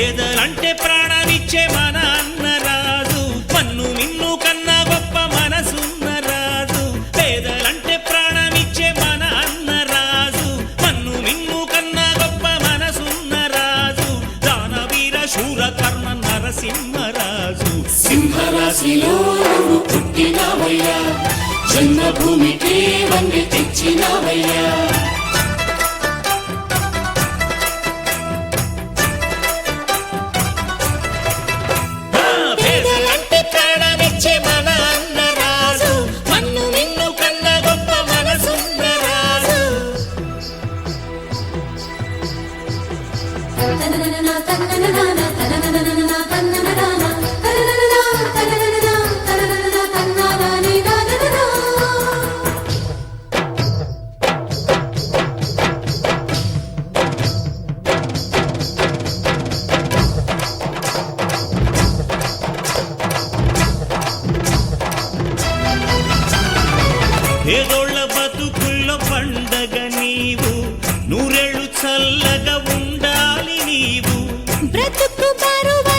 పేదలంటే ప్రాణమిచ్చే మన అన్నరాజు, మన్ను మిన్ను కన్నా గొప్ప మనసున్న రాజు. పేదలంటే ప్రాణమిచ్చే మన అన్నరాజు, మన్ను మిన్ను కన్నా గొప్ప మనసున్న రాజు. దానవీర శూర కర్ణ నరసింహరాజు. సింహరాశిలో నువ్వు పుట్టినవయ్యా, జన్మభూమికి వండి తెచ్చినవయ్యా. పేదలంటే ప్రాణమిచ్చే మన అన్నరాజు, మన్ను మిన్ను కన్నా గొప్ప మనసున్న రాజు. పేదోళ్ళ బతుకుల్లో పండగ నీవు, నూరేళ్ళు చల్లగా ఉండాలి నీవు. బ్రతుకు బరువు